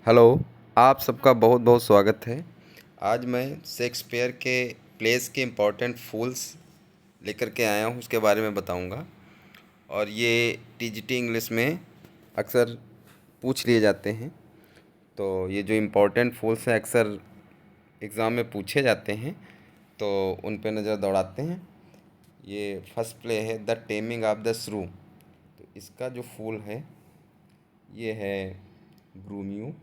Hello. आप सबका बहुत बहुत स्वागत है। आज मैं शेक्सपियर के प्लेस के इम्पोर्टेंट फूल्स लेकर के आया हूँ, उसके बारे में बताऊँगा। और ये टीजीटी इंग्लिश में अक्सर पूछ लिए जाते हैं। तो ये जो इम्पोर्टेंट फूल्स हैं अक्सर एग्ज़ाम में पूछे जाते हैं, तो उन पे नज़र दौड़ाते हैं। ये फर्स्ट प्ले है द टेमिंग ऑफ द श्रू। तो इसका जो फूल है ये है ग्रूमियो।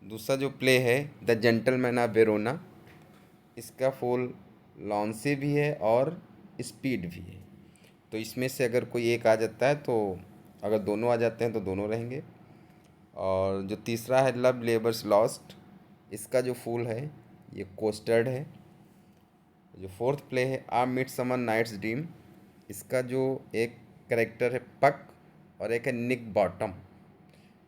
दूसरा जो प्ले है द जेंटलमैन ऑफ वेरोना, इसका फुल लॉन्से भी है और स्पीड भी है। तो इसमें से अगर कोई एक आ जाता है तो अगर दोनों आ जाते हैं तो दोनों रहेंगे। और जो तीसरा है लव लेबर्स लॉस्ट, इसका जो फूल है ये कोस्टर्ड है। जो फोर्थ प्ले है आ मिड समर नाइट्स ड्रीम, इसका जो एक करेक्टर है पक और एक है निक बॉटम।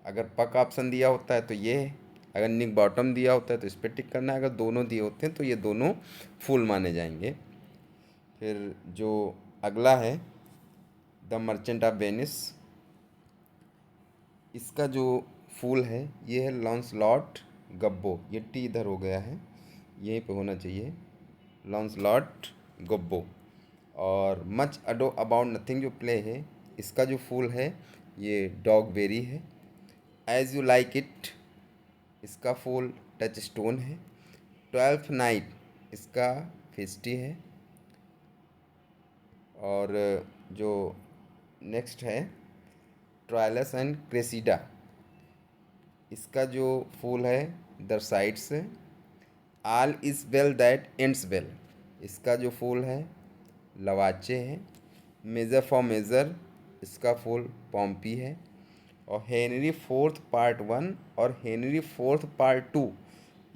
अगर पक ऑप्शन दिया होता है तो ये है, अगर निक बॉटम दिया होता है तो इस पर टिक करना है, अगर दोनों दिए होते हैं तो ये दोनों फुल माने जाएंगे। फिर जो अगला है द मर्चेंट ऑफ वेनिस, इसका जो फूल है ये है लॉन्सलॉट गब्बो। ये टी इधर हो गया है, यहीं पे होना चाहिए, लॉन्सलॉट गब्बो। और मच अडो अबाउट नथिंग जो प्ले है, इसका जो फूल है ये डॉग बेरी है। एज यू लाइक इट, इसका फूल टच स्टोन है। ट्वेल्थ नाइट, इसका फेस्टी है। और जो नेक्स्ट है ट्रायलस एंड क्रेसिडा, इसका जो फूल है द साइड्स है। All is well that ends well, इसका जो फूल है लवाचे है। मेजर फॉर मेजर, इसका फूल पॉम्पी है। और हेनरी फोर्थ पार्ट वन और हेनरी फोर्थ पार्ट टू,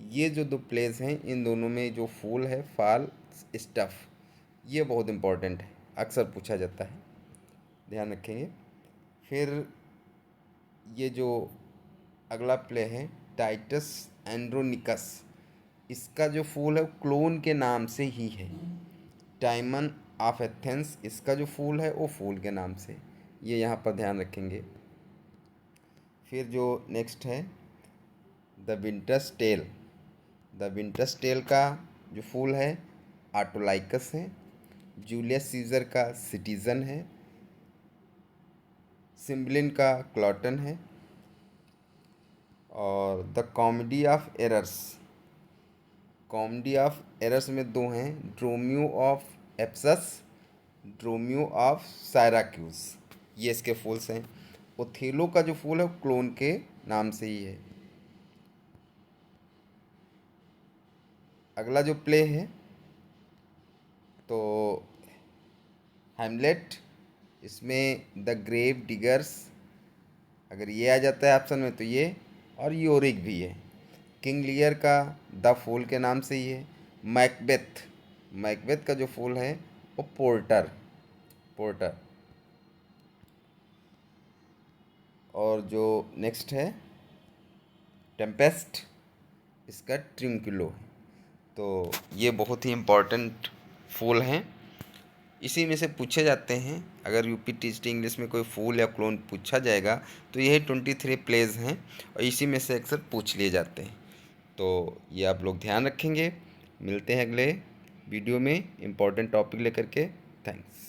ये जो दो प्लेस हैं इन दोनों में जो फूल है फाल स्टफ, ये बहुत इम्पोर्टेंट है, अक्सर पूछा जाता है, ध्यान रखेंगे। फिर ये जो अगला प्ले है टाइटस एंड्रोनिकस, इसका जो फूल है क्लोन के नाम से ही है। टाइमन ऑफ एथेंस, इसका जो फूल है वो फूल के नाम से, ये यहाँ पर ध्यान रखेंगे। फिर जो नेक्स्ट है the Winter's Tale, the Winter's Tale का जो फूल है आटोलाइकस है। जूलियस सीजर का सिटीज़न है। सिम्बलिन का क्लॉटन है। और the Comedy of Errors, Comedy of Errors में दो हैं, ड्रोमियो ऑफ एप्सस, ड्रोमियो ऑफ सायराक्यूज, ये इसके फूल्स हैं। ओथेलो का जो फूल है क्लोन के नाम से ही है। अगला जो प्ले है तो हैमलेट, इसमें द ग्रेव डिगर्स, अगर ये आ जाता है ऑप्शन में तो ये, और योरिक भी है। किंग लियर का द फूल के नाम से ही है। मैकबेथ, मैकबेथ का जो फूल है वो पोर्टर, पोर्टर। और जो नेक्स्ट है टेम्पेस्ट, इसका ट्रिंकुलो है। तो ये बहुत ही इम्पोर्टेंट फूल हैं, इसी में से पूछे जाते हैं। अगर यूपी टीजीटी इंग्लिश में कोई फूल या क्लोन पूछा जाएगा तो यही 23 प्लेज हैं और इसी में से अक्सर पूछ लिए जाते हैं। तो ये आप लोग ध्यान रखेंगे। मिलते हैं अगले वीडियो में इम्पोर्टेंट टॉपिक लेकर के। थैंक्स।